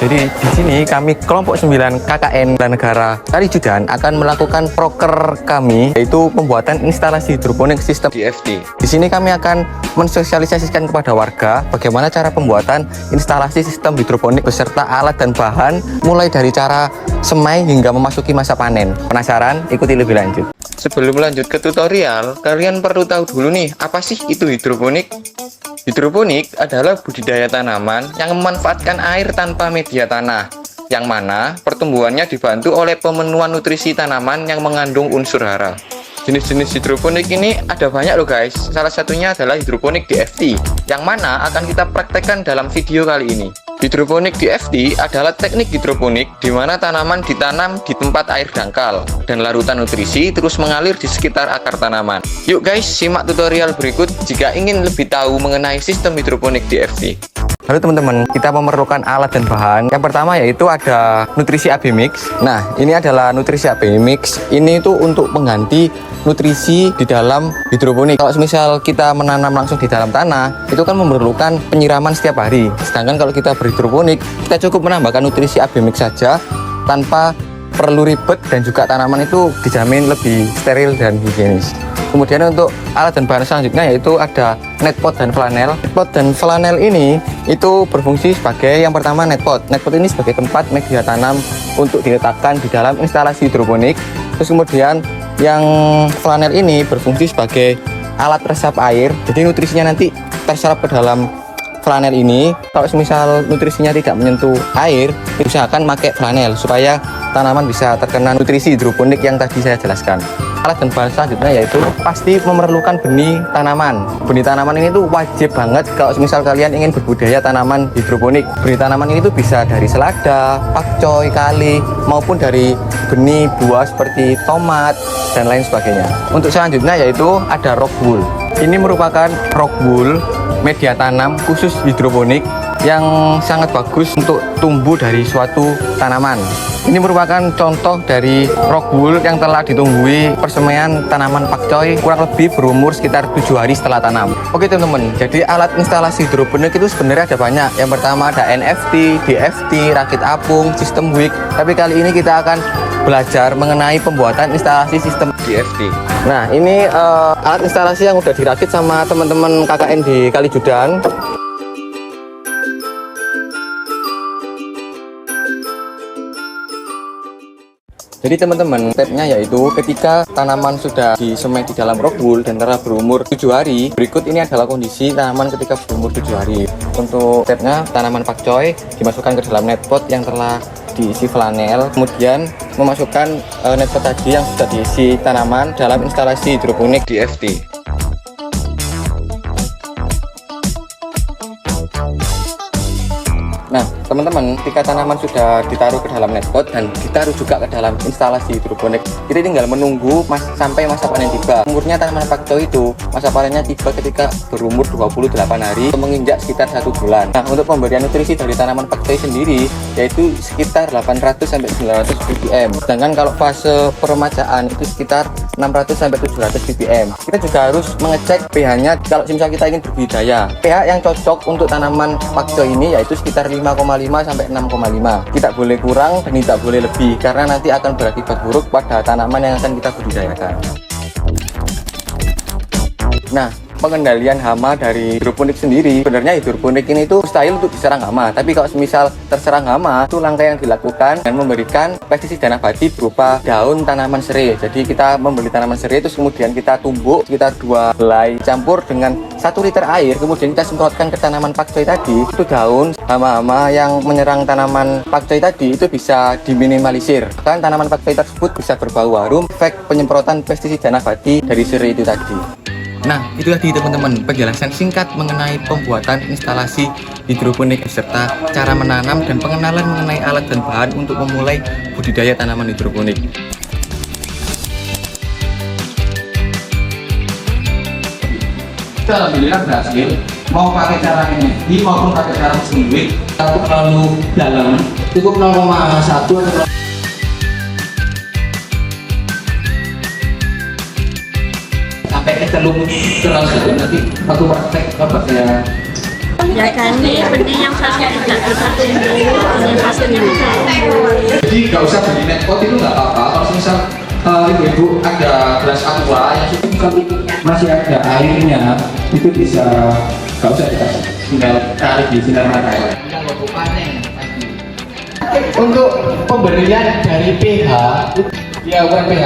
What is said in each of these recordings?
Jadi di sini kami kelompok 9 KKN Negara Kalijudan akan melakukan proker kami, yaitu pembuatan instalasi hidroponik sistem DFT. Di sini kami akan mensosialisasikan kepada warga bagaimana cara pembuatan instalasi sistem hidroponik beserta alat dan bahan, mulai dari cara semai hingga memasuki masa panen. Penasaran? Ikuti lebih lanjut. Sebelum lanjut ke tutorial, kalian perlu tahu dulu nih, apa sih itu hidroponik? Hidroponik adalah budidaya tanaman yang memanfaatkan air tanpa media tanah, yang mana pertumbuhannya dibantu oleh pemenuhan nutrisi tanaman yang mengandung unsur hara. Jenis-jenis hidroponik ini ada banyak loh guys. Salah satunya adalah hidroponik DFT, yang mana akan kita praktekkan dalam video kali ini. Hidroponik DFT adalah teknik hidroponik di mana tanaman ditanam di tempat air dangkal dan larutan nutrisi terus mengalir di sekitar akar tanaman. Yuk guys, simak tutorial berikut jika ingin lebih tahu mengenai sistem hidroponik DFT. Halo teman-teman, kita memerlukan alat dan bahan. Yang pertama yaitu ada nutrisi AB Mix. Nah, ini adalah nutrisi AB Mix. Ini itu untuk mengganti nutrisi di dalam hidroponik. Kalau misal kita menanam langsung di dalam tanah, itu kan memerlukan penyiraman setiap hari. Sedangkan kalau kita berhidroponik, kita cukup menambahkan nutrisi AB Mix saja tanpa perlu ribet, dan juga tanaman itu dijamin lebih steril dan higienis. Kemudian untuk alat dan bahan selanjutnya yaitu ada netpot dan flanel. Netpot dan flanel ini itu berfungsi sebagai yang pertama netpot. Netpot ini sebagai tempat media tanam untuk diletakkan di dalam instalasi hidroponik. Terus kemudian yang flanel ini berfungsi sebagai alat resap air. Jadi nutrisinya nanti terserap ke dalam flanel ini. Kalau misal nutrisinya tidak menyentuh air, usahakan pakai flanel supaya tanaman bisa terkena nutrisi hidroponik yang tadi saya jelaskan. Alat dan bahan selanjutnya yaitu pasti memerlukan benih tanaman. Benih tanaman ini tuh wajib banget kalau misal kalian ingin berbudidaya tanaman hidroponik. Benih tanaman ini tuh bisa dari selada, pakcoy, kali, maupun dari benih buah seperti tomat dan lain sebagainya. Untuk selanjutnya yaitu ada rock wool. Ini merupakan rock wool, media tanam khusus hidroponik yang sangat bagus untuk tumbuh dari suatu tanaman. Ini merupakan contoh dari rock wool yang telah ditumbuhi persemaian tanaman pakcoy kurang lebih berumur sekitar 7 hari setelah tanam. Oke teman-teman, jadi alat instalasi hidroponik itu sebenarnya ada banyak. Yang pertama ada NFT, DFT, rakit apung, sistem wick. Tapi kali ini kita akan belajar mengenai pembuatan instalasi sistem DFT. Nah, ini alat instalasi yang udah dirakit sama teman-teman KKN di Kalijudan. Jadi teman-teman, stepnya yaitu ketika tanaman sudah disemai di dalam rock wool dan telah berumur 7 hari, berikut ini adalah kondisi tanaman ketika berumur 7 hari. Untuk stepnya, tanaman pakcoy dimasukkan ke dalam netpot yang telah diisi flanel, kemudian memasukkan netpot tadi yang sudah diisi tanaman dalam instalasi hidroponik DFT. Nah, teman-teman, ketika tanaman sudah ditaruh ke dalam netpot dan ditaruh juga ke dalam instalasi hidroponik, kita tinggal menunggu sampai masa panen tiba. Umurnya tanaman pakcoy itu, masa panennya tiba ketika berumur 28 hari, menginjak sekitar 1 bulan. Nah, untuk pemberian nutrisi dari tanaman pakcoy sendiri, yaitu sekitar 800-900 ppm. Sedangkan kalau fase peremajaan itu sekitar 600-700 ppm. Kita juga harus mengecek pH-nya kalau misalnya kita ingin berbudidaya. pH yang cocok untuk tanaman pakcoy ini yaitu sekitar 5,5-6,5. Tidak boleh kurang dan tidak boleh lebih, karena nanti akan berakibat buruk pada tanaman yang akan kita budidayakan. Nah, pengendalian hama dari hidroponik sendiri, sebenarnya hidroponik ini tuh mustahil untuk diserang hama. Tapi kalau misal terserang hama, itu langkah yang dilakukan dan memberikan pestisida nabati berupa daun tanaman serai. Jadi kita membeli tanaman serai, terus kemudian kita tumbuk sekitar 2 helai campur dengan 1 liter air, kemudian kita semprotkan ke tanaman pakcoy tadi. Itu daun hama-hama yang menyerang tanaman pakcoy tadi itu bisa diminimalisir. Bahkan tanaman pakcoy tersebut bisa berbau harum. Efek penyemprotan pestisida nabati dari serai itu tadi. Nah, itu tadi teman-teman penjelasan singkat mengenai pembuatan instalasi hidroponik beserta cara menanam dan pengenalan mengenai alat dan bahan untuk memulai budidaya tanaman hidroponik. Alhamdulillah berhasil. Mau pakai cara NFT maupun pakai cara sandwich, cukup terlalu dalam, cukup 0,1 atau sampai terlalu keras saja. Nanti aku praktek apa saya Ya kan, ini benih yang saya tidak bisa tumbuh, ini pas Jadi nggak usah beli netpot itu nggak apa-apa. Kalau misal ibu-ibu ada gelas aqua yang masih ada airnya, itu bisa nggak usah dikasih, tinggal tarik di sinar matahari. Untuk pemberian dari PH, ya bukan PH.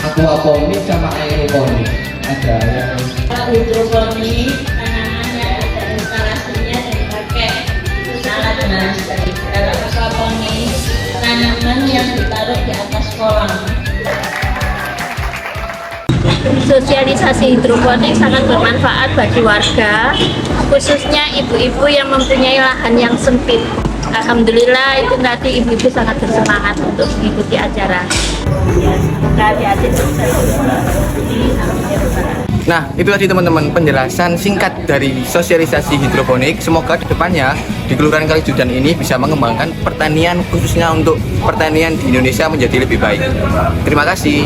Aquaponik sama aeroponik ada yang hidroponik, tanamannya ada instalasinya dan pakai alat master. Kalau aquaponik, tanaman yang ditaruh di atas kolam. Sosialisasi hidroponik sangat bermanfaat bagi warga, khususnya ibu-ibu yang mempunyai lahan yang sempit. Alhamdulillah itu tadi ibu-ibu sangat bersemangat untuk mengikuti acara. Hati-hati Nah, itu tadi teman-teman penjelasan singkat dari sosialisasi hidroponik. Semoga kedepannya di Kelurahan Kalijudan ini bisa mengembangkan pertanian, khususnya untuk pertanian di Indonesia menjadi lebih baik. Terima kasih.